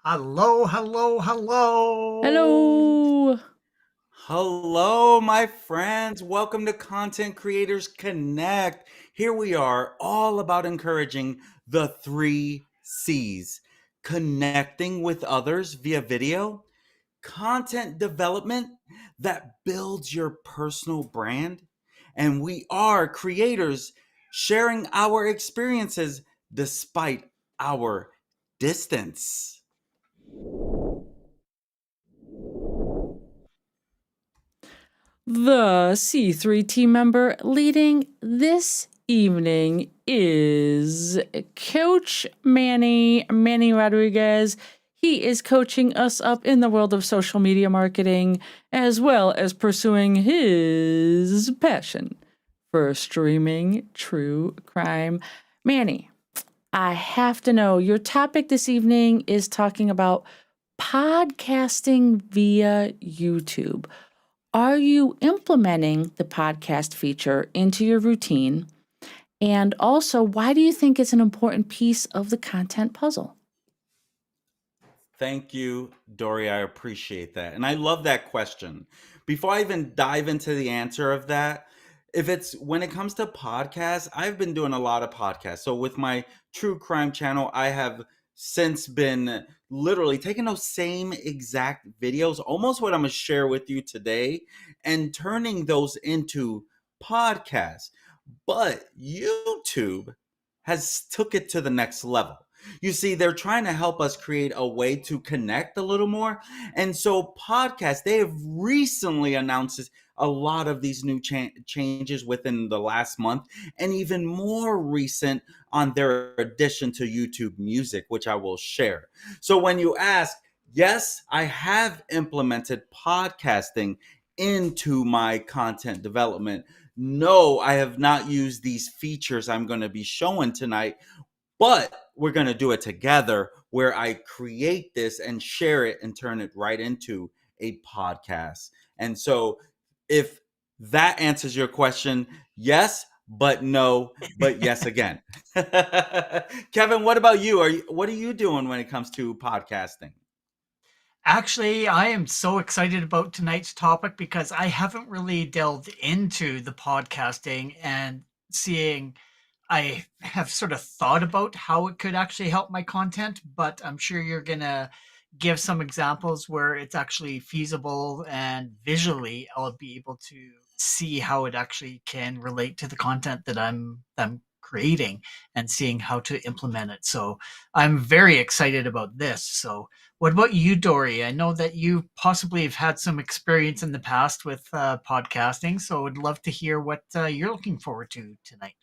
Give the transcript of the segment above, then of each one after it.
Hello, hello, hello. Hello. Hello, my friends. Welcome to Content Creators Connect. Here we are, all about encouraging the 3 C's: connecting with others via video, content development that builds your personal brand, and we are creators sharing our experiences despite our distance. The C3 team member leading this evening is Coach Manny Rodriguez. He is coaching us up in the world of social media marketing, as well as pursuing his passion for streaming true crime. Manny, I have to know, your topic this evening is talking about podcasting via YouTube. Are you implementing the podcast feature into your routine? And also, why do you think it's an important piece of the content puzzle? Thank you, Dori. I appreciate that. And I love that question. Before I even dive into the answer of that, if it's when it comes to podcasts, I've been doing a lot of podcasts. So with my true crime channel, I have since been literally taking those same exact videos, almost what I'm going to share with you today, and turning those into podcasts. But YouTube has took it to the next level. You see, they're trying to help us create a way to connect a little more. And so podcasts, they have recently announced a lot of these new changes within the last month, and even more recent on their addition to YouTube Music, which I will share. So when you ask, yes, I have implemented podcasting into my content development. No, I have not used these features I'm going to be showing tonight, but we're going to do it together where I create this and share it and turn it right into a podcast. And so if that answers your question, yes, but no, but yes again. Kevin, what about you? What are you doing when it comes to podcasting? Actually, I am so excited about tonight's topic because I haven't really delved into the podcasting and seeing. I have sort of thought about how it could actually help my content, but I'm sure you're going to give some examples where it's actually feasible and visually I'll be able to see how it actually can relate to the content that I'm creating and seeing how to implement it. So I'm very excited about this. So what about you, Dory? I know that you possibly have had some experience in the past with podcasting, so I'd love to hear what you're looking forward to tonight.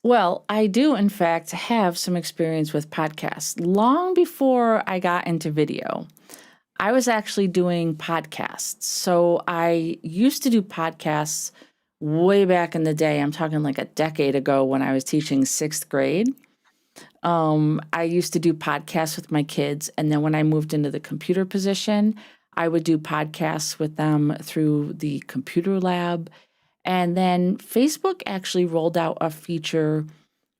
Well, I do, in fact, have some experience with podcasts. Long before I got into video, I was actually doing podcasts. So I used to do podcasts way back in the day. I'm talking like a decade ago when I was teaching sixth grade. I used to do podcasts with my kids. And then when I moved into the computer position, I would do podcasts with them through the computer lab. And then Facebook actually rolled out a feature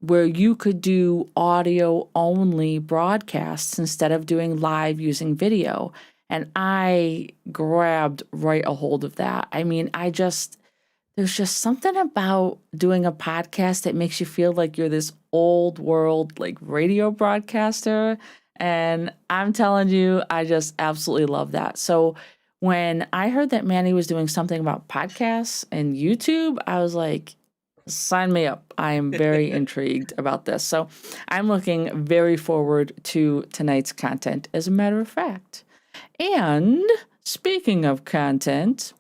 where you could do audio only broadcasts instead of doing live using video. And I grabbed right a hold of that. I mean, there's just something about doing a podcast that makes you feel like you're this old world, like radio broadcaster. And I'm telling you, I just absolutely love that. So when I heard that Manny was doing something about podcasts and YouTube, I was like, sign me up. I am very intrigued about this. So I'm looking very forward to tonight's content, as a matter of fact. And speaking of content,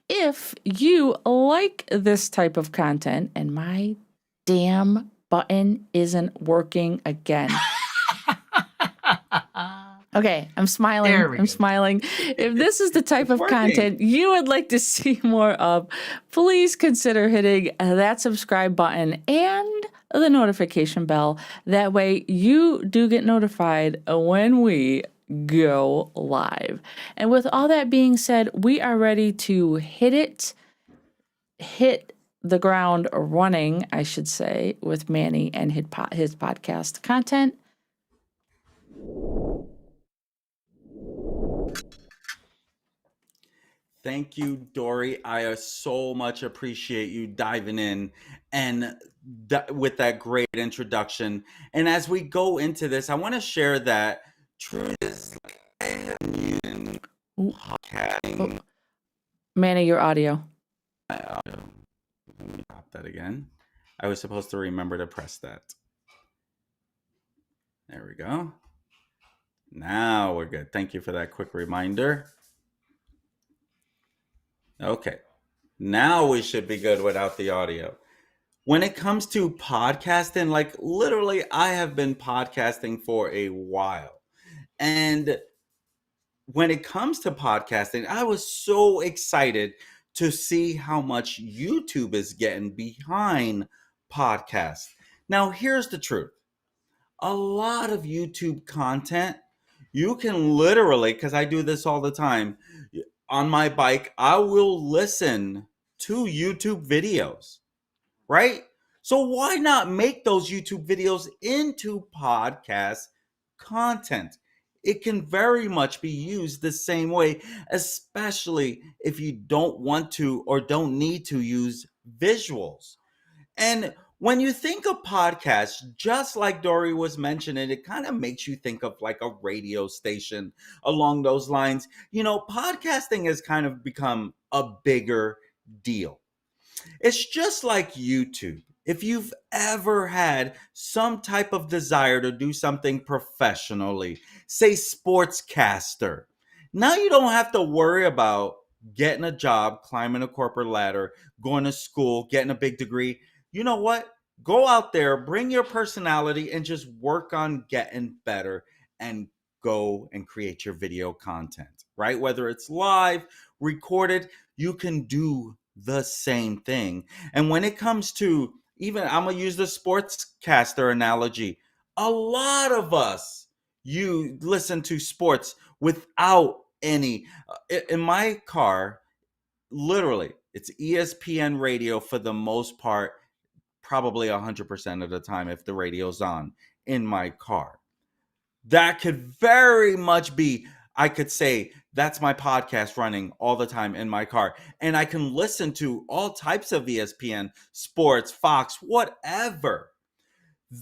if you like this type of content, and my damn button isn't working again. Okay, I'm smiling. There we I'm go. smiling. If this is the type It's of working. content you would like to see more of, please consider hitting that subscribe button and the notification bell. That way you do get notified when we go live. And with all that being said, we are ready to hit the ground running, I should say, with Manny and his podcast content. Thank you, Dory. I so much appreciate you diving in and with that great introduction. And as we go into this, I want to share that truth is like I have been Ooh, podcasting. Manny, your audio. Let me pop that again. I was supposed to remember to press that. There we go. Now we're good. Thank you for that quick reminder. Okay. Now we should be good without the audio. When it comes to podcasting, like literally, I have been podcasting for a while. And when it comes to podcasting, I was so excited to see how much YouTube is getting behind podcasts. Now, here's the truth. A lot of YouTube content, you can literally, because I do this all the time, on my bike, I will listen to YouTube videos, right? So why not make those YouTube videos into podcast content? It can very much be used the same way, especially if you don't want to or don't need to use visuals. And when you think of podcasts, just like Dory was mentioning, it kind of makes you think of like a radio station along those lines. You know, podcasting has kind of become a bigger deal. It's just like YouTube. If you've ever had some type of desire to do something professionally, say sportscaster, now you don't have to worry about getting a job, climbing a corporate ladder, going to school, getting a big degree. You know what? Go out there, bring your personality, and just work on getting better and go and create your video content, right? Whether it's live, recorded, you can do the same thing. And when it comes to even, I'm going to use the sportscaster analogy. A lot of us, you listen to sports without any, in my car, literally, it's ESPN radio for the most part, probably 100% of the time if the radio's on in my car. That could very much be, I could say, that's my podcast running all the time in my car. And I can listen to all types of ESPN, sports, Fox, whatever.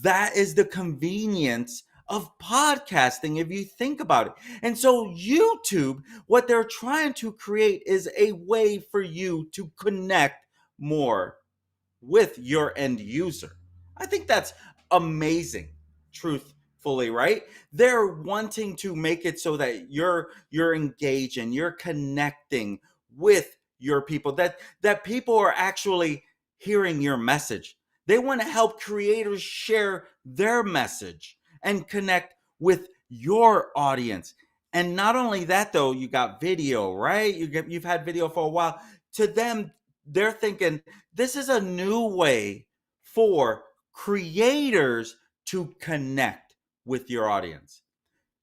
That is the convenience of podcasting if you think about it. And so YouTube, what they're trying to create is a way for you to connect more with your end user. I think that's amazing, truthfully, right? They're wanting to make it so that you're engaging, you're connecting with your people, that people are actually hearing your message. They want to help creators share their message and connect with your audience. And not only that, though, you got video, right? You've had video for a while. To them, they're thinking this is a new way for creators to connect with your audience.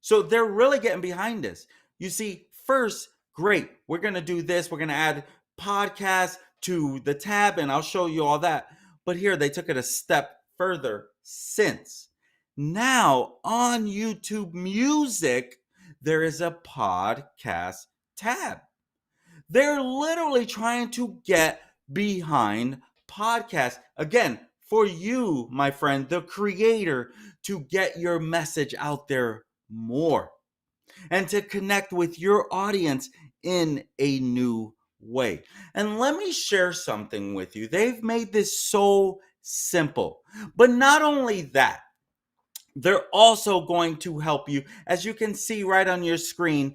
So they're really getting behind this. You see, first, great, we're going to do this. We're going to add podcasts to the tab, and I'll show you all that. But here they took it a step further since. Now on YouTube Music, there is a podcast tab. They're literally trying to get behind podcasts. Again, for you, my friend, the creator, to get your message out there more and to connect with your audience in a new way. And let me share something with you. They've made this so simple. But not only that, they're also going to help you. As you can see right on your screen,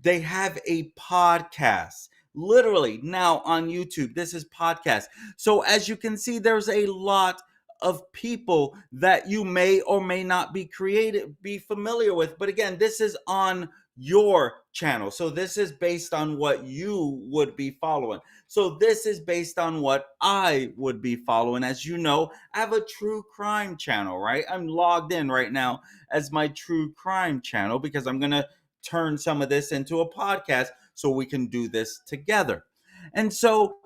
they have a podcast. Literally now on YouTube, this is podcast. So as you can see, there's a lot of people that you may or may not be familiar with. But again, this is on your channel. So this is based on what you would be following. So this is based on what I would be following. As you know, I have a true crime channel, right? I'm logged in right now as my true crime channel because I'm going to turn some of this into a podcast so we can do this together. And so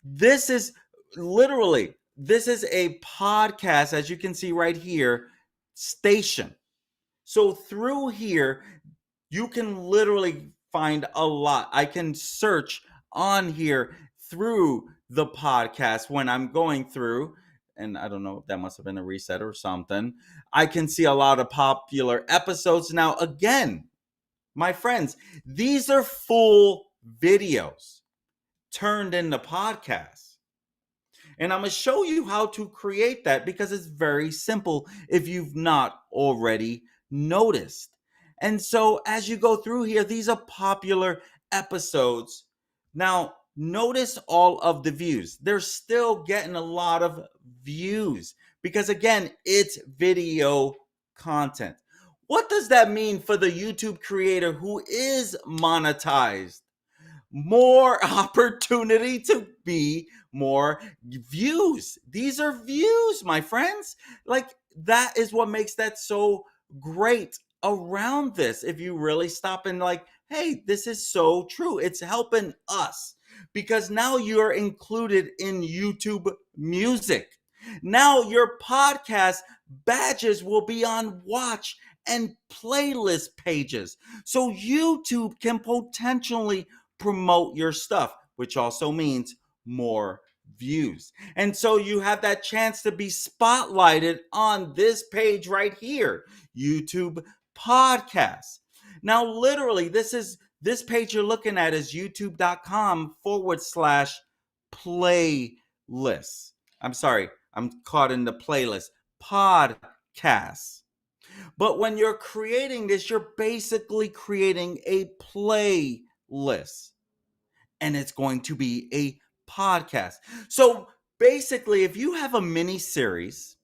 this is literally, this is a podcast, as you can see right here, station. So through here, you can literally find a lot. I can search on here through the podcast when I'm going through, and I don't know, that must have been a reset or something. I can see a lot of popular episodes. Now, again, my friends, these are full videos turned into podcasts. And I'm going to show you how to create that because it's very simple if you've not already noticed. And so as you go through here, these are popular episodes. Now, notice all of the views. They're still getting a lot of views because, again, it's video content. What does that mean for the YouTube creator who is monetized? More opportunity to be more views. These are views, my friends. Like, that is what makes that so great around this. If you really stop and like, hey, this is so true. It's helping us because now you're included in YouTube Music. Now your podcast badges will be on watch and playlist pages. So YouTube can potentially promote your stuff, which also means more views. And so you have that chance to be spotlighted on this page right here, YouTube Podcasts. Now, literally, this page you're looking at is youtube.com/playlists. I'm sorry, I'm caught in the playlist. Podcasts. But when you're creating this, you're basically creating a playlist. And it's going to be a podcast. So basically, if you have a mini series,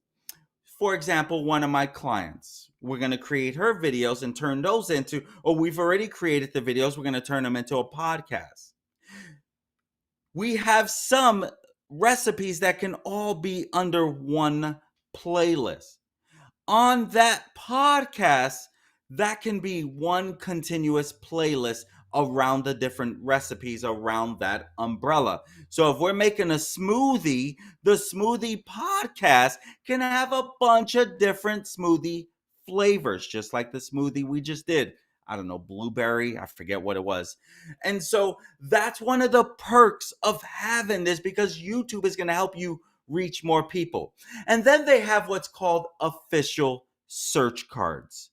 for example, one of my clients, we're going to create her videos and turn those into, or we've already created the videos, we're going to turn them into a podcast. We have some recipes that can all be under one playlist. On that podcast, that can be one continuous playlist around the different recipes around that umbrella. So if we're making a smoothie, the smoothie podcast can have a bunch of different smoothie flavors, just like the smoothie we just did. I don't know, blueberry, I forget what it was. And so that's one of the perks of having this because YouTube is going to help you reach more people. And then they have what's called official search cards.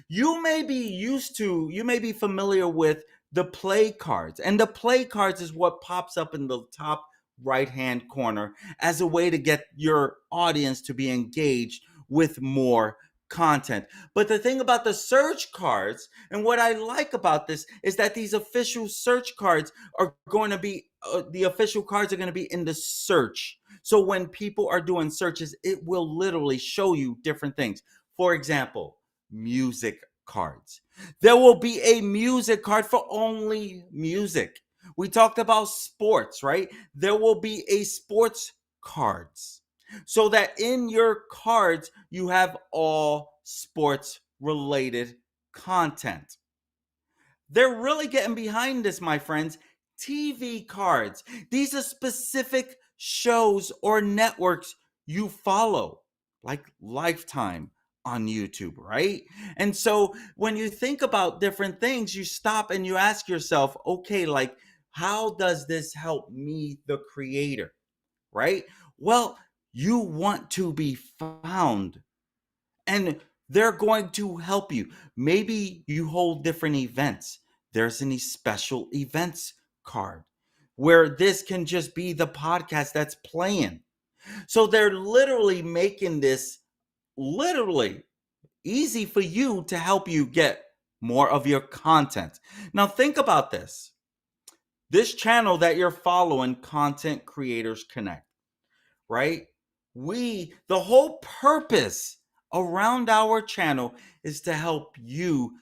You may be familiar with the play cards. And the play cards is what pops up in the top right-hand corner as a way to get your audience to be engaged with more content. But the thing about the search cards, and what I like about this, is that these official search cards are going to be, the official cards are going to be in the search. So when people are doing searches, it will literally show you different things. For example, music cards. There will be a music card for only music. We talked about sports, right? There will be a sports cards so that in your cards you have all sports related content. They're really getting behind this, my friends. TV cards. These are specific shows or networks you follow, like Lifetime on YouTube, right? And so when you think about different things, you stop and you ask yourself, okay, like, how does this help me, the creator, right? Well, you want to be found, and they're going to help you. Maybe you hold different events. There's any special events card where this can just be the podcast that's playing. So they're literally making this literally easy for you to help you get more of your content. Now think about this. This channel that you're following, Content Creators Connect, right? The whole purpose around our channel is to help you,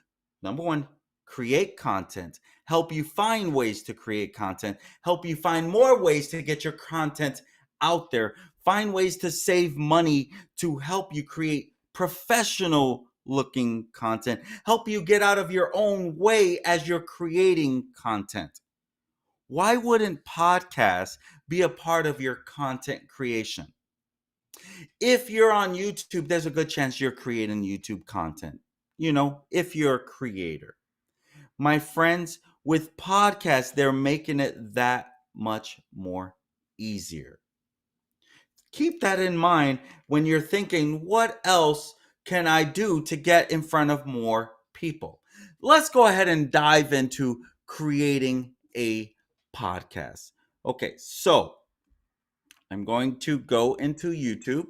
number one, create content, help you find ways to create content, help you find more ways to get your content out there, find ways to save money to help you create professional looking content, help you get out of your own way as you're creating content. Why wouldn't podcasts be a part of your content creation? If you're on YouTube, there's a good chance you're creating YouTube content, if you're a creator. My friends, With podcasts, they're making it that much more easier. Keep that in mind when you're thinking, what else can I do to get in front of more people? Let's go ahead and dive into creating a podcast. Okay, so I'm going to go into YouTube.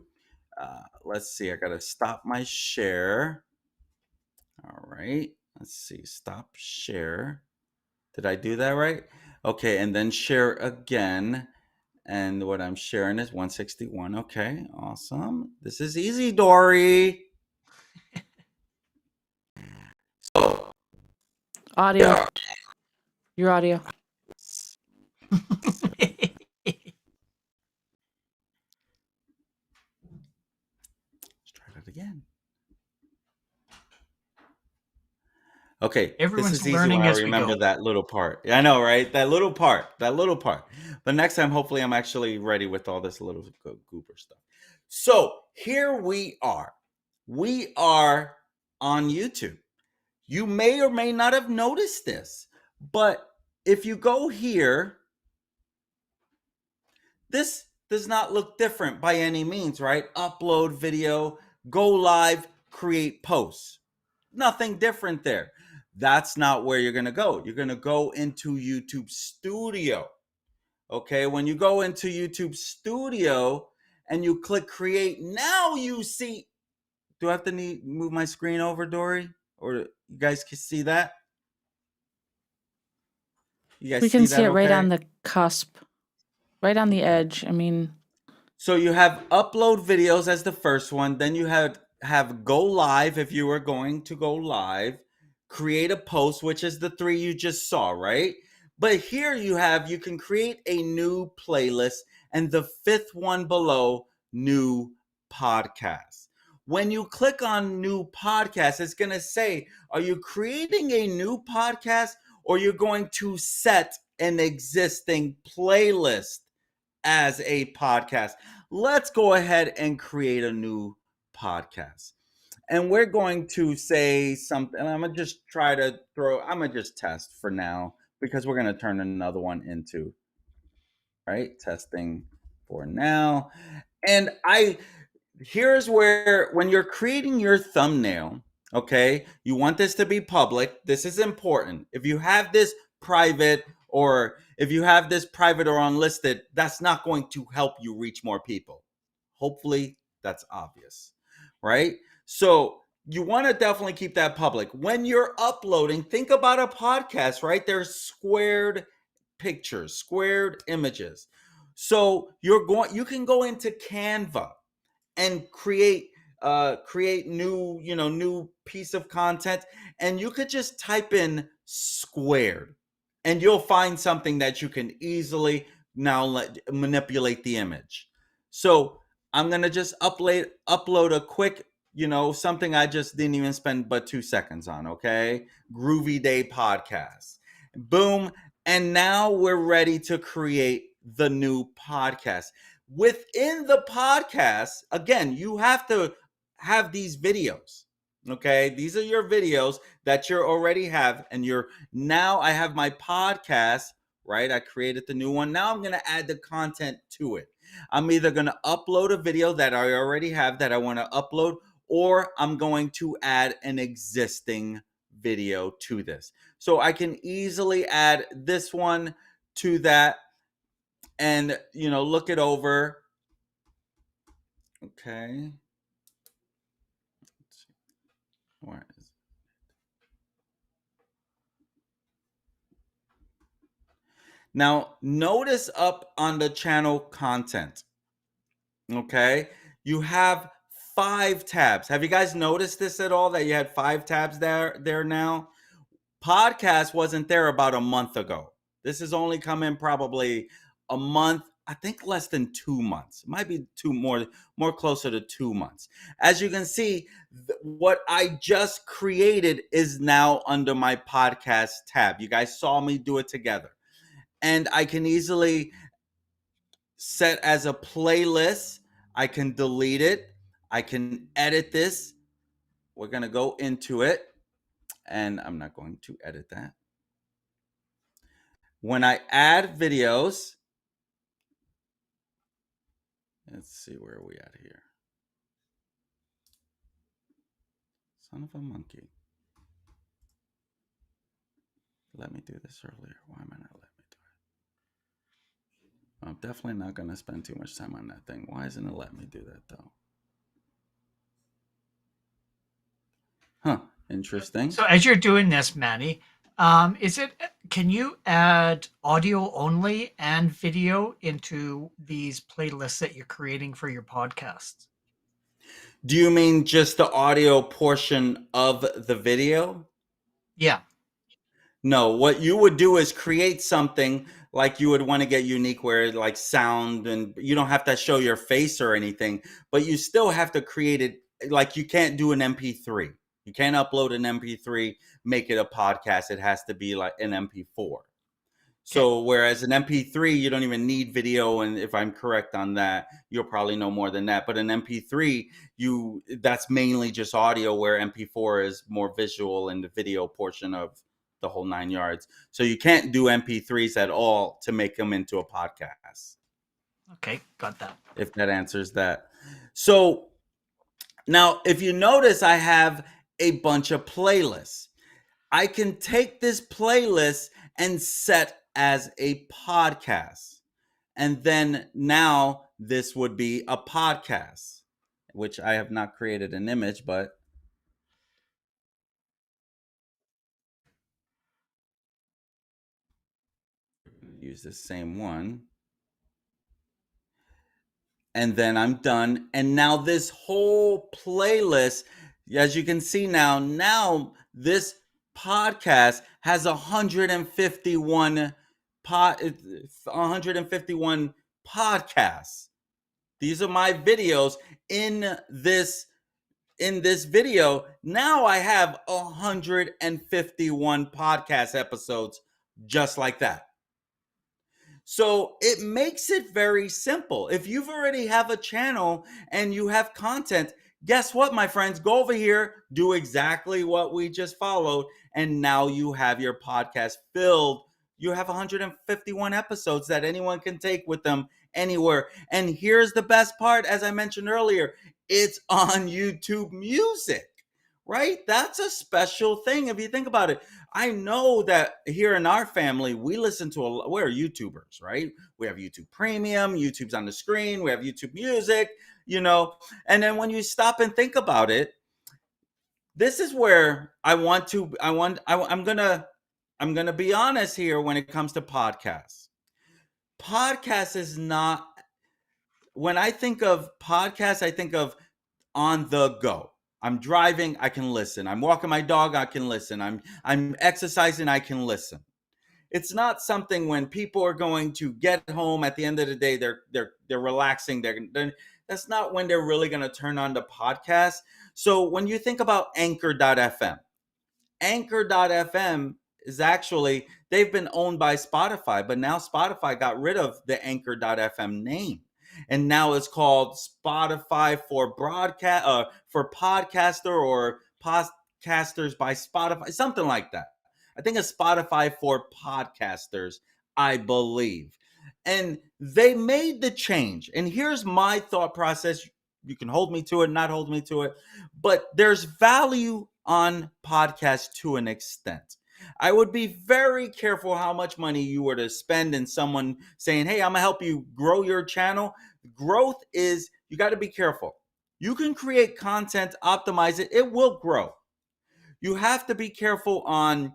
Let's see, I got to stop my share. All right, let's see, stop share. Did I do that right? Okay, and then share again. And what I'm sharing is 161. Okay, awesome. This is easy, Dori. So, Audio. yeah. Your audio. Let's try that again. Okay, Everyone's this is easy when learning I as we remember go. that little part. I know, right? That little part. But next time, hopefully, I'm actually ready with all this little goober stuff. So here we are. We are on YouTube. You may or may not have noticed this, but if you go here, this does not look different by any means, right? Upload video, go live, create posts. Nothing different there. That's not where you're going to go. You're going to go into YouTube Studio. Okay, when you go into YouTube Studio and you click create, now you see. Do I have to move my screen over, Dori? Or you guys can see that? You guys We can see see that it right okay? on the cusp, right on the Okay. edge. I mean, So you have upload videos as the first one. Then you have go live if you were going to go live. Create a post, which is the three you just saw, right? But here you can create a new playlist, and the fifth one below, new podcast. When you click on new podcast, it's going to say, are you creating a new podcast, or you're going to set an existing playlist as a podcast? Let's go ahead and create a new podcast. And we're going to say something. I'm going to just I'm going to just test for now because we're going to turn another one into, right? Testing for now. And here's where, when you're creating your thumbnail, okay, you want this to be public. This is important. If you have this private, or if you have this private or unlisted, that's not going to help you reach more people. Hopefully that's obvious, right? So you want to definitely keep that public. When you're uploading, think about a podcast, right? There's squared pictures, squared images. So you can go into Canva and create new piece of content, and you could just type in squared and you'll find something that you can easily now manipulate the image. So I'm gonna just upload a quick, something I just didn't even spend but 2 seconds on. Okay, Groovy Day podcast, boom. And now we're ready to create the new podcast. Within the podcast, again, you have to have these videos. Okay, these are your videos that you already have, and now I have my podcast, right? I created the new one. Now I'm going to add the content to it. I'm either going to upload a video that I already have that I want to upload, or I'm going to add an existing video to this. So I can easily add this one to that and look it over. Okay. Let's see. Where is it? Now, notice up on the channel content. Okay. You have 5 tabs. Have you guys noticed this at all, that you had 5 tabs there now? Podcast wasn't there about a month ago. This has only come in probably a month, I think less than 2 months. It might be more closer to 2 months. As you can see, what I just created is now under my podcast tab. You guys saw me do it together. And I can easily set as a playlist. I can delete it. I can edit this. We're going to go into it, and I'm not going to edit that. when I add videos, let's see where we at here. Son of a monkey. Let me do this earlier. Why am I not letting me do it? I'm definitely not going to spend too much time on that thing. Why isn't it letting me do that though? Huh. Interesting. So as you're doing this, Manny, can you add audio only and video into these playlists that you're creating for your podcasts? Do you mean just the audio portion of the video? Yeah. No, what you would do is create something like you would want to get unique where like sound, and you don't have to show your face or anything, but you still have to create it. Like you can't do an MP3. You can't upload an MP3, make it a podcast. It has to be like an MP4. So whereas an MP3, you don't even need video, and if I'm correct on that, you'll probably know more than that. But an MP3, that's mainly just audio, where MP4 is more visual and the video portion of the whole 9 yards. So you can't do MP3s at all to make them into a podcast. Okay, got that. If that answers that. So now, if you notice, I have a bunch of playlists. I can take this playlist and set as a podcast. And then now this would be a podcast, which I have not created an image, but use the same one. And then I'm done. And now this whole playlist, as you can see now this podcast has 151 podcasts. These are my videos in this video. Now I have 151 podcast episodes just like that. So it makes it very simple. If you've already have a channel and you have content, guess what, my friends? Go over here, do exactly what we just followed, and now you have your podcast filled. You have 151 episodes that anyone can take with them anywhere. And here's the best part, as I mentioned earlier, it's on YouTube Music, right? That's a special thing if you think about it. I know that here in our family, we listen to we're YouTubers, right? We have YouTube Premium, YouTube's on the screen, we have YouTube Music, and then when you stop and think about it, this is where I'm gonna be honest here when it comes to podcasts. Podcast is not, when I think of podcasts, I think of on the go. I'm driving, I can listen. I'm walking my dog, I can listen. I'm exercising, I can listen. It's not something when people are going to get home at the end of the day, they're relaxing. That's not when they're really going to turn on the podcast. So when you think about anchor.fm is actually, they've been owned by Spotify, but now Spotify got rid of the anchor.fm name. And now it's called Spotify for broadcast, for podcaster, or podcasters by Spotify, something like that. I think it's Spotify for podcasters, I believe. And they made the change. And here's my thought process. You can hold me to it, not hold me to it, but there's value on podcasts to an extent. I would be very careful how much money you were to spend in someone saying, hey, I'm gonna help you grow your channel. Growth is, you got to be careful. You can create content, optimize it, it will grow. You have to be careful on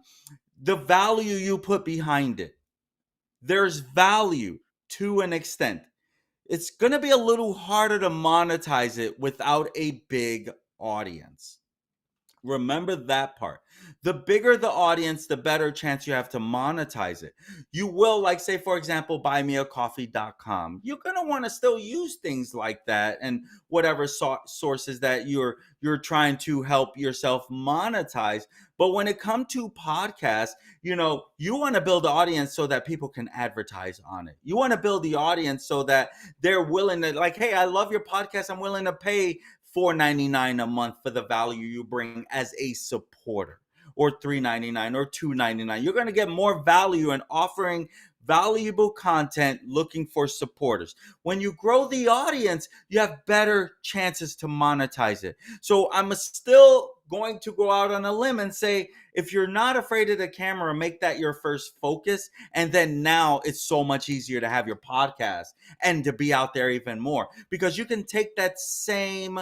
the value you put behind it. There's value to an extent. It's going to be a little harder to monetize it without a big audience. Remember that part. The bigger the audience, the better chance you have to monetize it. You will, like, say, for example, buymeacoffee.com. You're going to want to still use things like that and whatever sources that you're trying to help yourself monetize. But when it comes to podcasts, you want to build an audience so that people can advertise on it. You want to build the audience so that they're willing to, like, hey, I love your podcast. I'm willing to pay $4.99 a month for the value you bring as a supporter. or $3.99 or $2.99. You're going to get more value in offering valuable content, looking for supporters. When you grow the audience, you have better chances to monetize it. So I'm still going to go out on a limb and say, if you're not afraid of the camera, make that your first focus. And then now it's so much easier to have your podcast and to be out there even more, because you can take that same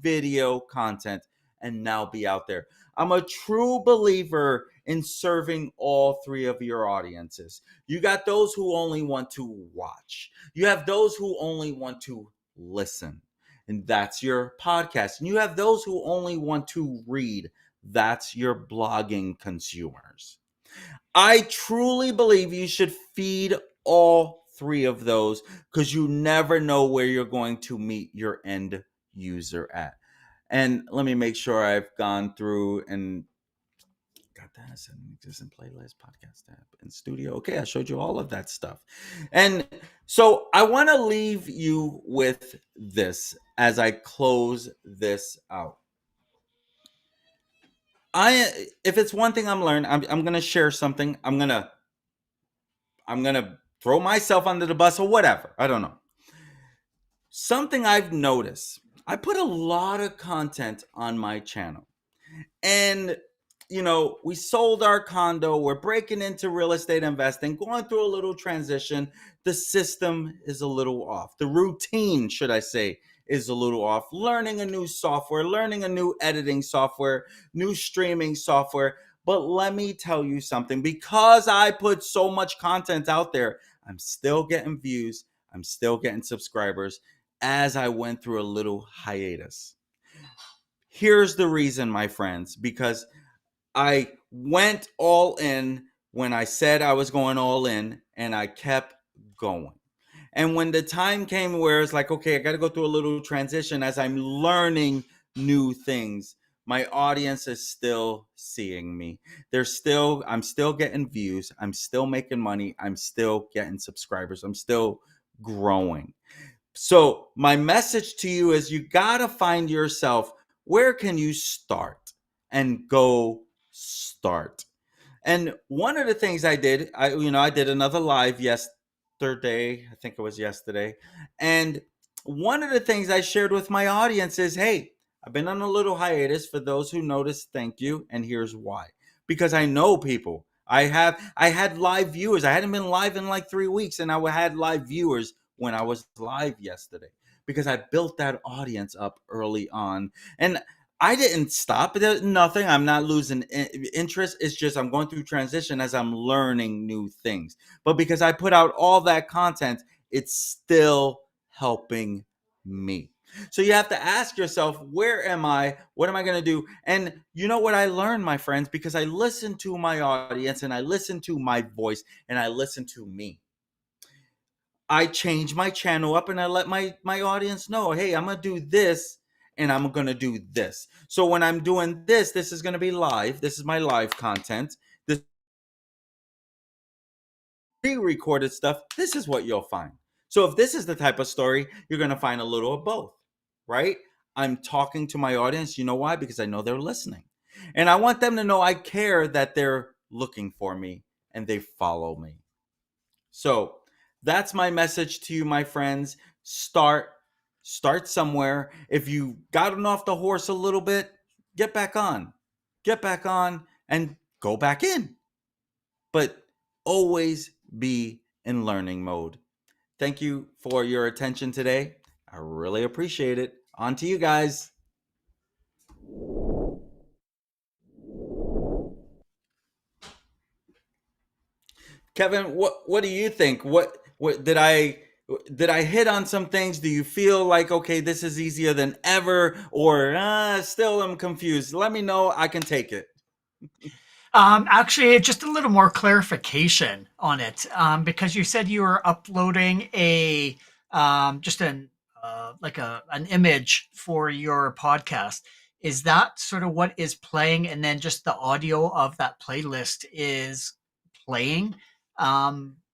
video content and now be out there. I'm a true believer in serving all three of your audiences. You got those who only want to watch. You have those who only want to listen, and that's your podcast. And you have those who only want to read. That's your blogging consumers. I truly believe you should feed all three of those, because you never know where you're going to meet your end user at. And let me make sure I've gone through and got that as an existing playlist, podcast app, and studio. Okay, I showed you all of that stuff. And so I want to leave you with this as I close this out. If it's one thing I'm learning, I'm gonna share something. I'm gonna throw myself under the bus or whatever. I don't know. Something I've noticed. I put a lot of content on my channel. And, we sold our condo. We're breaking into real estate investing, going through a little transition. The system is a little off. The routine, should I say, is a little off. Learning a new software, learning a new editing software, new streaming software. But let me tell you something. Because I put so much content out there, I'm still getting views. I'm still getting subscribers as I went through a little hiatus. Here's the reason, my friends, because I went all in when I said I was going all in, and I kept going. And when the time came where it's like, okay, I got to go through a little transition as I'm learning new things, my audience is still seeing me. I'm still getting views. I'm still making money. I'm still getting subscribers. I'm still growing. So my message to you is, you got to find yourself. Where can you start? And go start. And one of the things I did, I did another live yesterday. I think it was yesterday. And one of the things I shared with my audience is, hey, I've been on a little hiatus. For those who noticed, thank you. And here's why. Because I know people. I had live viewers. I hadn't been live in like 3 weeks, and I had live viewers when I was live yesterday, because I built that audience up early on. And I didn't stop. There's nothing. I'm not losing interest. It's just I'm going through transition as I'm learning new things. But because I put out all that content, it's still helping me. So you have to ask yourself, where am I? What am I going to do? And you know what I learned, my friends, because I listen to my audience, and I listen to my voice, and I listen to me. I change my channel up, and I let my audience know, hey, I'm going to do this, and I'm going to do this. So when I'm doing this is going to be live. This is my live content. This pre-recorded stuff, this is what you'll find. So if this is the type of story, you're going to find a little of both, right? I'm talking to my audience. You know why? Because I know they're listening. And I want them to know I care, that they're looking for me and they follow me. So that's my message to you, my friends. Start somewhere. If you've gotten off the horse a little bit, get back on and go back in. But always be in learning mode. Thank you for your attention today. I really appreciate it. On to you guys. Kevin, what do you think? What did I hit on some things? Do you feel like, okay, this is easier than ever, or still I'm confused? Let me know. I can take it. Actually, just a little more clarification on it, because you said you were uploading a just an an image for your podcast. Is that sort of what is playing, and then just the audio of that playlist is playing?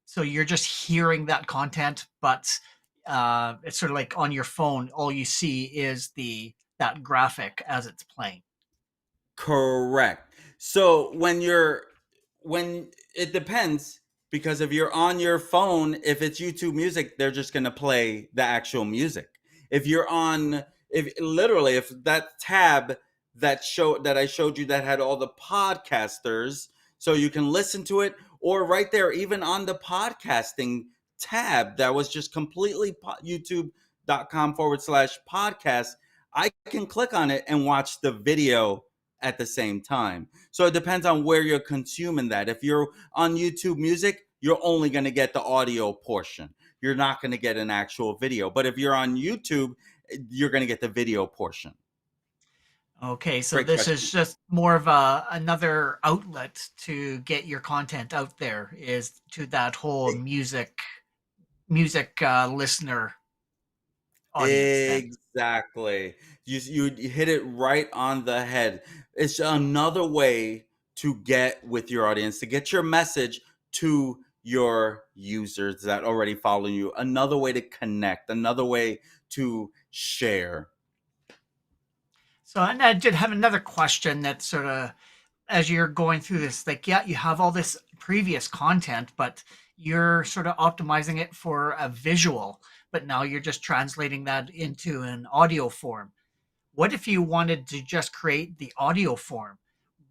So you're just hearing that content, but it's sort of like on your phone. All you see is that graphic as it's playing. Correct. So when it depends, because if you're on your phone, if it's YouTube Music, they're just gonna play the actual music. If you're on, if literally, if that tab that I showed you that had all the podcasters, so you can listen to it, or right there, even on the podcasting tab that was just completely youtube.com/podcast, I can click on it and watch the video at the same time. So it depends on where you're consuming that. If you're on YouTube Music, you're only going to get the audio portion. You're not going to get an actual video. But if you're on YouTube, you're going to get the video portion. Okay, so Great this is question. just more of another outlet to get your content out there, is to that whole music listener audience then. Exactly. You hit it right on the head. It's another way to get with your audience, to get your message to your users that already follow you. Another way to connect, another way to share. So, and I did have another question that sort of, as you're going through this, like, yeah, you have all this previous content, but you're sort of optimizing it for a visual, but now you're just translating that into an audio form. What if you wanted to just create the audio form?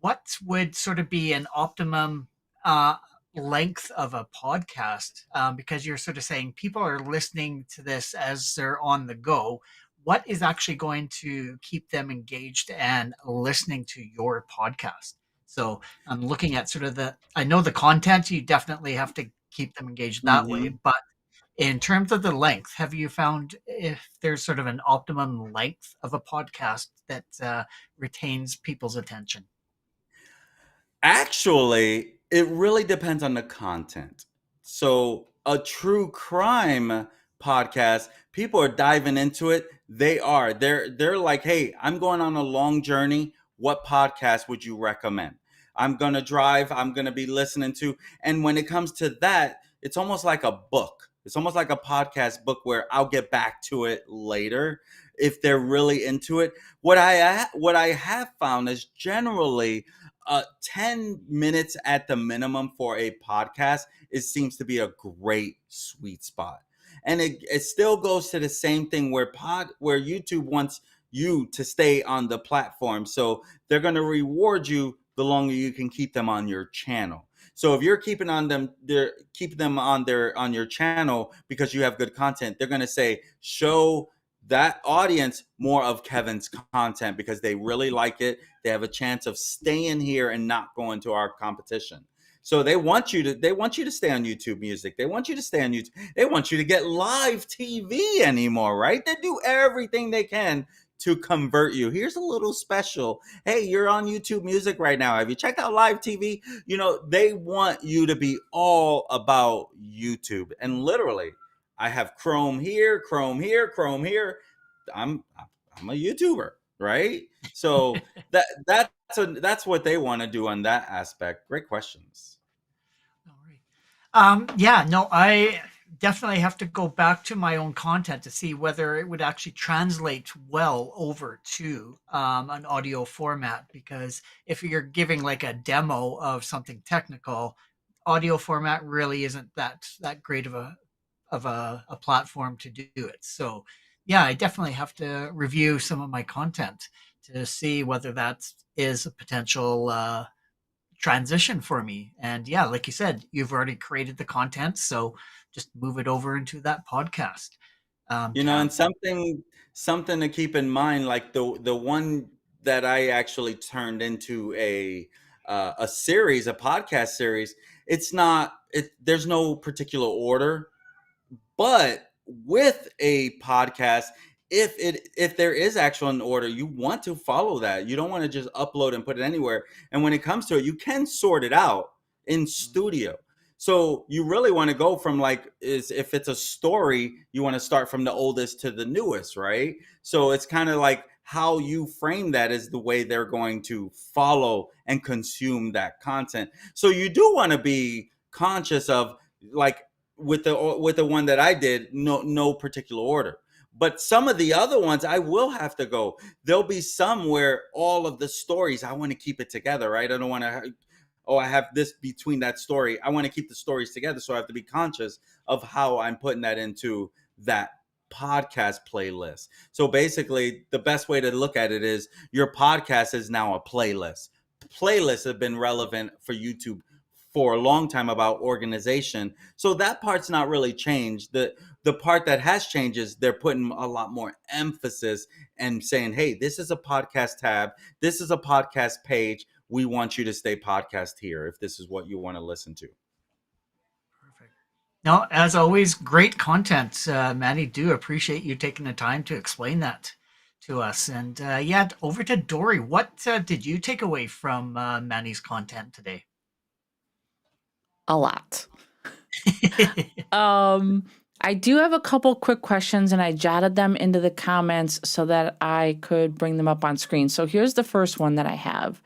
What would sort of be an optimum uh, length of a podcast? Because you're sort of saying people are listening to this as they're on the go. What is actually going to keep them engaged and listening to your podcast? So I'm looking at sort of I know the content, you definitely have to keep them engaged that way, Hmm. but in terms of the length, have you found if there's sort of an optimum length of a podcast that retains people's attention? Actually, it really depends on the content. So, a true crime podcast, people are diving into it. They're like, "Hey, I'm going on a long journey. What podcast would you recommend?" I'm going to drive, I'm going to be listening to. And when it comes to that, it's almost like a book. It's almost like a podcast book where I'll get back to it later if they're really into it. What I have found is generally 10 minutes at the minimum for a podcast, it seems to be a great sweet spot. And it still goes to the same thing where YouTube wants you to stay on the platform. So they're going to reward you the longer you can keep them on your channel. So if you're keeping them on your channel because you have good content, they're going to say show that audience more of Kevin's content because they really like it. They have a chance of staying here and not going to our competition. So they want you to stay on YouTube Music. They want you to stay on YouTube. They want you to get live TV anymore, right? They do everything they can to convert you. Here's a little special. Hey, you're on YouTube Music right now. Have you checked out live TV? They want you to be all about YouTube. And literally, I have Chrome here, Chrome here, Chrome here. I'm I'm a YouTuber, right? So that's what they want to do on that aspect. Great questions. All right. Yeah, no, I definitely have to go back to my own content to see whether it would actually translate well over to an audio format. Because if you're giving like a demo of something technical, audio format really isn't that great of a platform to do it. So, yeah, I definitely have to review some of my content to see whether that is a potential transition for me. And yeah, like you said, you've already created the content, so just move it over into that podcast And tab. something to keep in mind, like the one that I actually turned into a series, a podcast series. It's not it. There's no particular order. But with a podcast, if there is actual an order, you want to follow that. You don't want to just upload and put it anywhere. And when it comes to it, you can sort it out in studio. So you really want to go from like is if it's a story, you want to start from the oldest to the newest, right? So it's kind of like how you frame that is the way they're going to follow and consume that content. So you do want to be conscious of like with the one that I did, no particular order. But some of the other ones, I will have to go. There'll be some where all of the stories, I want to keep it together, right? I don't want to, oh, I have this between that story. I want to keep the stories together. So I have to be conscious of how I'm putting that into that podcast playlist. So basically, the best way to look at it is your podcast is now a playlist. Playlists have been relevant for YouTube for a long time about organization. So that part's not really changed. The part that has changed is they're putting a lot more emphasis and saying, hey, this is a podcast tab. This is a podcast page. We want you to stay podcast here if this is what you want to listen to. Perfect. No, as always, great content, Manny. Do appreciate you taking the time to explain that to us. And yeah, over to Dori. What did you take away from Manny's content today? A lot. I do have a couple quick questions, and I jotted them into the comments so that I could bring them up on screen. So here's the first one that I have.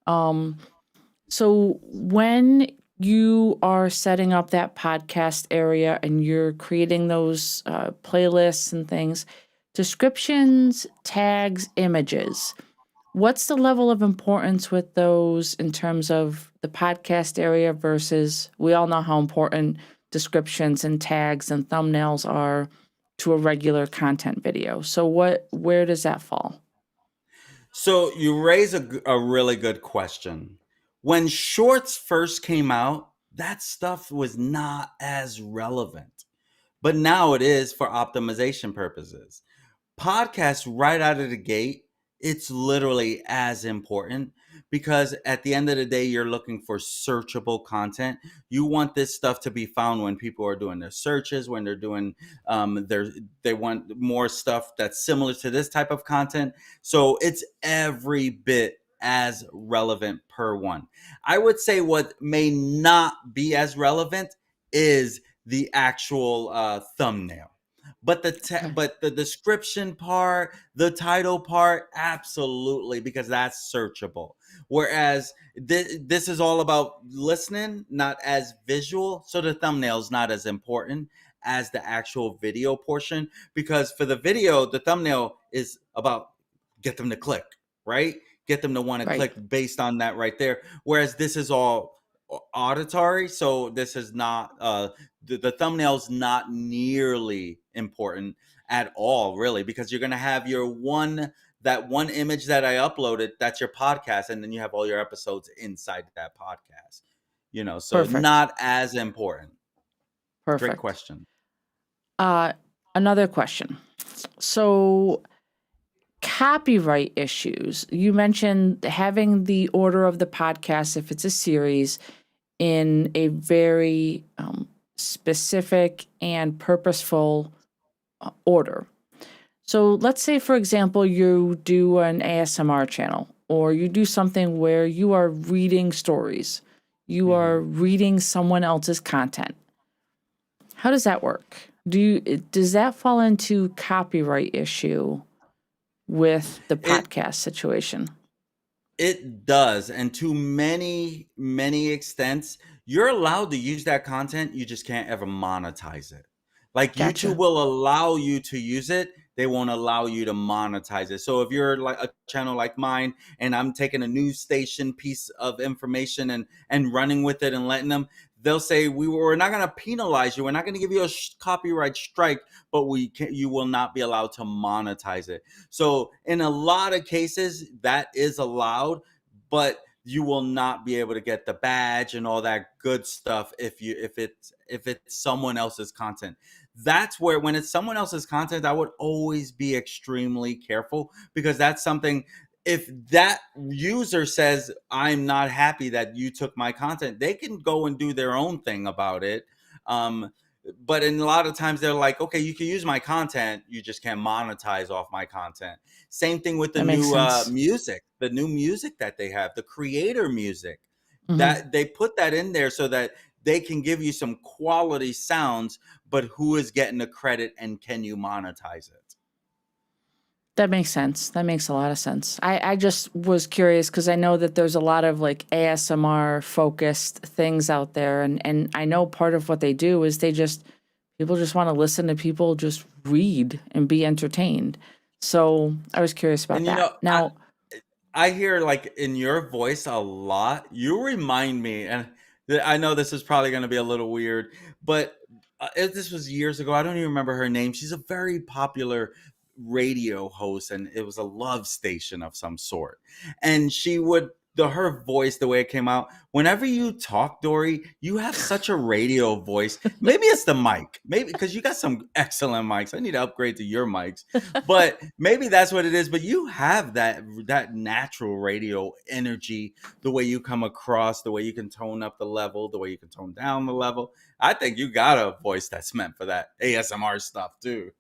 So when you are setting up that podcast area and you're creating those playlists and things, descriptions, tags, images, what's the level of importance with those in terms of the podcast area versus, we all know how important descriptions and tags and thumbnails are to a regular content video. So where does that fall? So you raise a really good question. When shorts first came out, that stuff was not as relevant, but now it is for optimization purposes. Podcasts right out of the gate, it's literally as important because at the end of the day, you're looking for searchable content. You want this stuff to be found when people are doing their searches, when they're doing they want more stuff that's similar to this type of content. So it's every bit as relevant per one. I would say what may not be as relevant is the actual thumbnail. But but the description part, the title part, absolutely, because that's searchable. Whereas this is all about listening, not as visual. So the thumbnail's not as important as the actual video portion, because for the video, the thumbnail is about get them to click, right? Get them to want to click based on that right there. Whereas this is all auditory, so this is not the thumbnail's not nearly important at all, really, because you're going to have your one image that I uploaded, that's your podcast, and then you have all your episodes inside that podcast, so Perfect. not as important. Perfect. Great question. Another question. So copyright issues. You mentioned having the order of the podcast, if it's a series, in a very specific and purposeful order. So let's say, for example, you do an ASMR channel, or you do something where you are reading stories. You are reading someone else's content. How does that work? Does that fall into copyright issue with the podcast situation? It does. And to many, many extents, you're allowed to use that content. You just can't ever monetize it. Like Gotcha. YouTube will allow you to use it. They won't allow you to monetize it. So if you're like a channel like mine and I'm taking a news station piece of information and running with it and letting them, they'll say, we're not going to penalize you. We're not going to give you a copyright strike, but you will not be allowed to monetize it. So in a lot of cases, that is allowed, but you will not be able to get the badge and all that good stuff if it's someone else's content. That's where, when it's someone else's content, I would always be extremely careful, because that's something, if that user says, I'm not happy that you took my content, they can go and do their own thing about it. But in a lot of times they're like, okay, you can use my content, you just can't monetize off my content. Same thing with the new music, the new music that they have, the creator music, that they put that in there so that they can give you some quality sounds, but who is getting the credit and can you monetize it? That makes sense. That makes a lot of sense. I just was curious because I know that there's a lot of like ASMR focused things out there. And I know part of what they do is People just want to listen to people just read and be entertained. So I was curious about And that. Now, I hear like in your voice a lot. You remind me, and I know this is probably going to be a little weird, but this was years ago. I don't even remember her name. She's a very popular radio host, and it was a love station of some sort. And she would her voice, the way it came out. Whenever you talk, Dori, you have such a radio voice. Maybe it's the mic, maybe because you got some excellent mics. I need to upgrade to your mics, but maybe that's what it is. But you have that natural radio energy, the way you come across, the way you can tone up the level, the way you can tone down the level. I think you got a voice that's meant for that ASMR stuff too.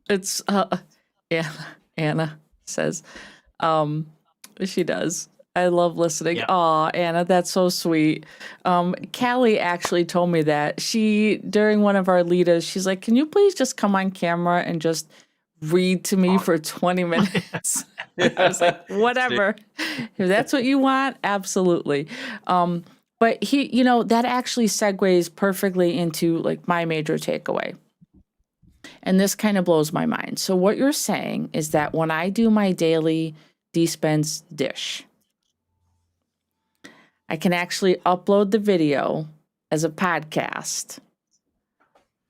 it's Anna says, she does. I love listening. Yeah. Aw, Anna, that's so sweet. Callie actually told me that during one of our leaders, she's like, can you please just come on camera and just read to me for 20 minutes? I was like, whatever. If that's what you want, absolutely. But that actually segues perfectly into like my major takeaway. And this kind of blows my mind. So what you're saying is that when I do my daily DSpence dish, I can actually upload the video as a podcast.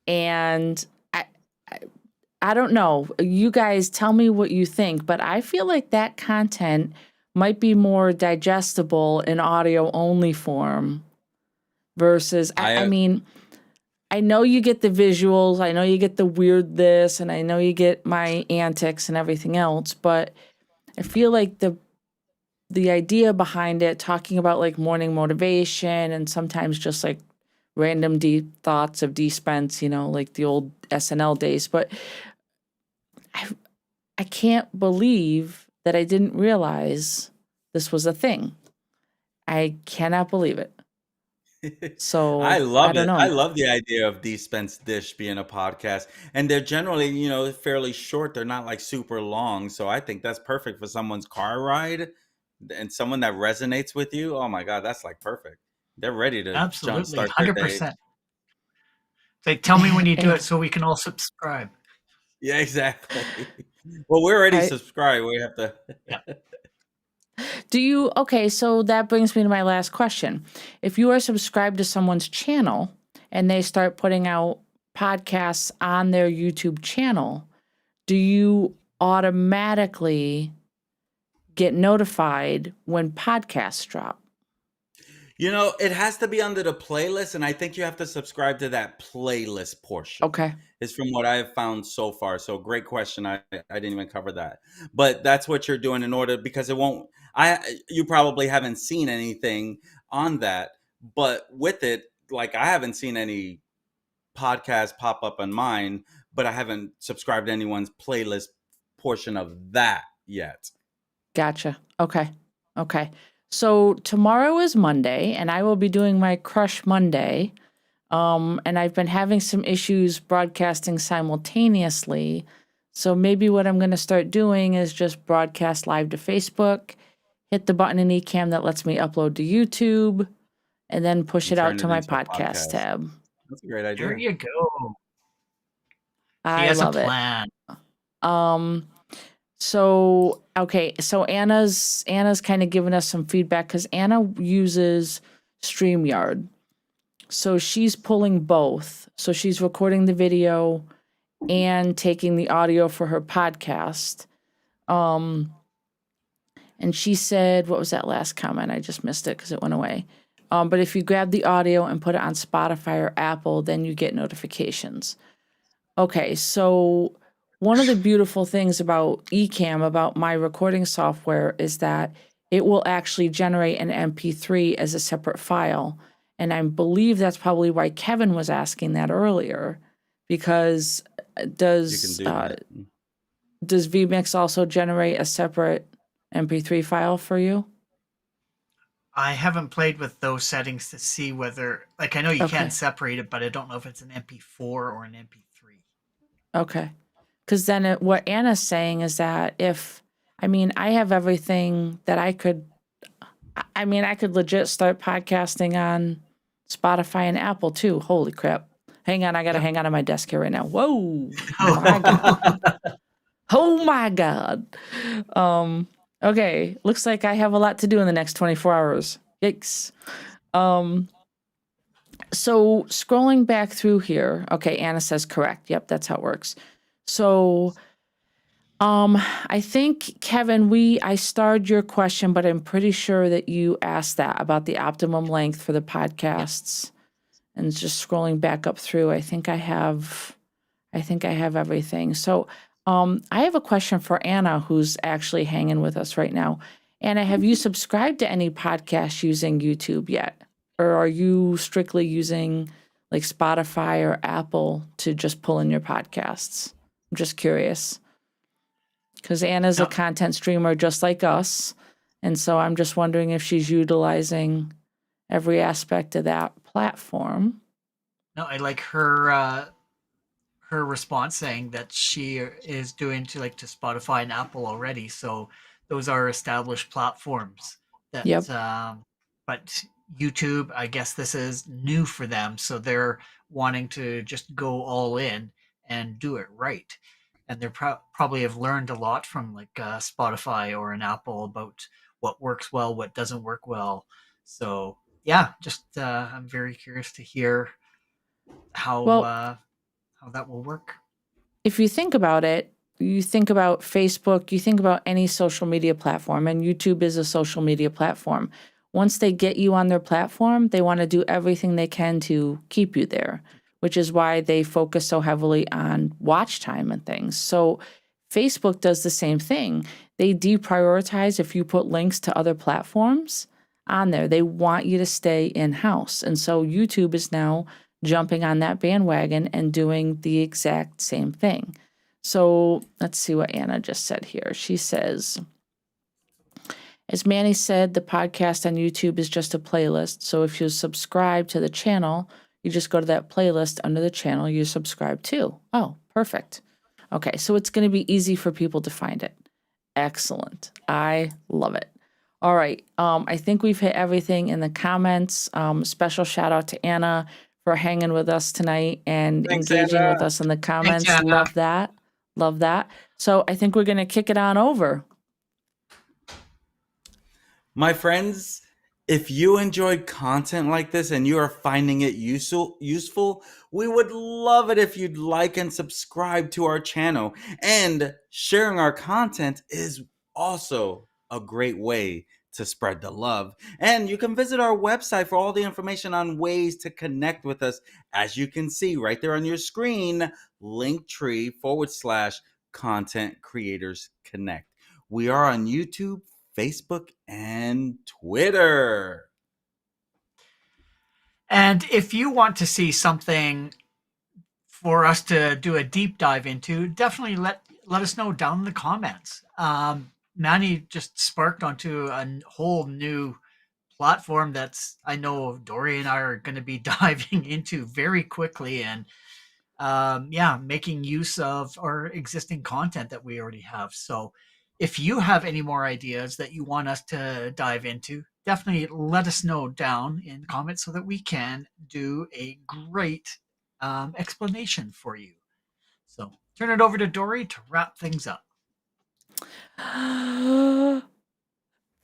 And I don't know. You guys tell me what you think, but I feel like that content might be more digestible in audio only form versus, I mean, I know you get the visuals, I know you get the weird this, and I know you get my antics and everything else, but I feel like the idea behind it, talking about like morning motivation and sometimes just like random deep thoughts of DSpence, like the old SNL days, but I can't believe that I didn't realize this was a thing. I cannot believe it. So I love don't it. know. I love the idea of DSpence Dish being a podcast. And they're generally, fairly short. They're not like super long. So I think that's perfect for someone's car ride and someone that resonates with you. Oh my God, that's like perfect. They're ready to Absolutely. jumpstart their day. 100%. Say, tell me when you do it so we can all subscribe. Yeah, exactly. Well, we're already subscribed. We have to. Yeah. Okay, so that brings me to my last question. If you are subscribed to someone's channel and they start putting out podcasts on their YouTube channel, do you automatically get notified when podcasts drop? It has to be under the playlist, and I think you have to subscribe to that playlist portion. Okay. Is from what I have found so far. So great question. I didn't even cover that. But that's what you're doing in order, because it won't, you probably haven't seen anything on that. But with it, like I haven't seen any podcast pop up on mine, but I haven't subscribed to anyone's playlist portion of that yet. Gotcha. Okay. So tomorrow is Monday, and I will be doing my Crush Monday. And I've been having some issues broadcasting simultaneously. So maybe what I'm going to start doing is just broadcast live to Facebook, hit the button in Ecamm that lets me upload to YouTube, and then push it out to my podcast tab. That's a great idea. There you go. I love it. So Anna's kind of giving us some feedback because Anna uses StreamYard. So she's pulling both. So she's recording the video and taking the audio for her podcast. And she said, what was that last comment? I just missed it because it went away. But if you grab the audio and put it on Spotify or Apple, then you get notifications. Okay, so one of the beautiful things about Ecamm, about my recording software, is that it will actually generate an MP3 as a separate file. And I believe that's probably why Kevin was asking that earlier, because does vMix also generate a separate MP3 file for you? I haven't played with those settings to see whether, like, I know you can separate it, but I don't know if it's an MP4 or an MP3. Okay. Because then what Anna's saying is that I have everything that I could legit start podcasting on Spotify and Apple too. Holy crap. Hang on, I gotta hang out on my desk here right now. Whoa, my God. Oh my God. Okay, looks like I have a lot to do in the next 24 hours. Yikes. So scrolling back through here, okay, Anna says correct. Yep, that's how it works. So I think, Kevin, I starred your question, but I'm pretty sure that you asked that about the optimum length for the podcasts. And just scrolling back up through, I think I have everything. So I have a question for Anna, who's actually hanging with us right now. Anna, have you subscribed to any podcasts using YouTube yet? Or are you strictly using like Spotify or Apple to just pull in your podcasts? I'm just curious. Because Anna's a content streamer just like us. And so I'm just wondering if she's utilizing every aspect of that platform. No, I like her response saying that she is doing to Spotify and Apple already. So those are established platforms that Yep. But YouTube, I guess this is new for them, so they're wanting to just go all in and do it right. And they're probably have learned a lot from Spotify or an Apple about what works well, what doesn't work well. So yeah, just I'm very curious to hear how that will work. If you think about it, you think about Facebook, you think about any social media platform, and YouTube is a social media platform. Once they get you on their platform, they want to do everything they can to keep you there, which is why they focus so heavily on watch time and things. So Facebook does the same thing. They deprioritize if you put links to other platforms on there. They want you to stay in-house. And so YouTube is now jumping on that bandwagon and doing the exact same thing. So let's see what Anna just said here. She says, as Manny said, the podcast on YouTube is just a playlist. So if you subscribe to the channel, you just go to that playlist under the channel you subscribe to. Oh, perfect. Okay, so it's going to be easy for people to find it. Excellent. I love it. All right. I think we've hit everything in the comments. Special shout out to Anna for hanging with us tonight and engaging with us in the comments. Thanks, Love that. Love that. So I think we're going to kick it on over. My friends, if you enjoyed content like this and you are finding it useful, we would love it if you'd like and subscribe to our channel. And sharing our content is also a great way to spread the love. And you can visit our website for all the information on ways to connect with us. As you can see right there on your screen, linktr.ee/contentcreatorsconnect. We are on YouTube, Facebook, and Twitter. And if you want to see something for us to do a deep dive into, definitely let us know down in the comments. Manny just sparked onto a whole new platform that's I know Dori and I are going to be diving into very quickly, and making use of our existing content that we already have. So if you have any more ideas that you want us to dive into, definitely let us know down in the comments so that we can do a great explanation for you. So turn it over to Dori to wrap things up.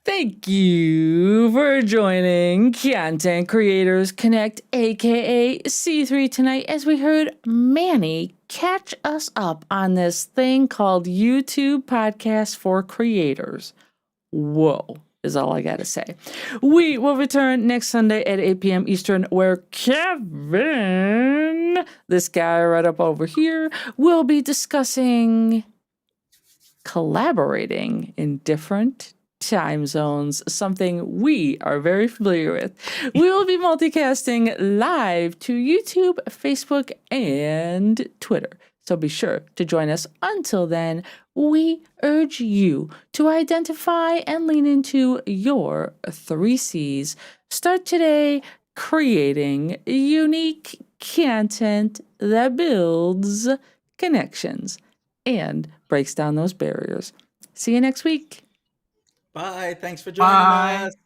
Thank you for joining Content Creators Connect, aka C3, tonight as we heard Manny catch us up on this thing called YouTube Podcast for Creators. Whoa, is all I gotta say. We will return next Sunday at 8 p.m. Eastern, where Kevin, this guy right up over here, will be discussing collaborating in different time zones, something we are very familiar with. We will be multicasting live to YouTube, Facebook, and Twitter. So be sure to join us. Until then, we urge you to identify and lean into your 3 C's. Start today creating unique content that builds connections and breaks down those barriers. See you next week. Bye. Thanks for joining us.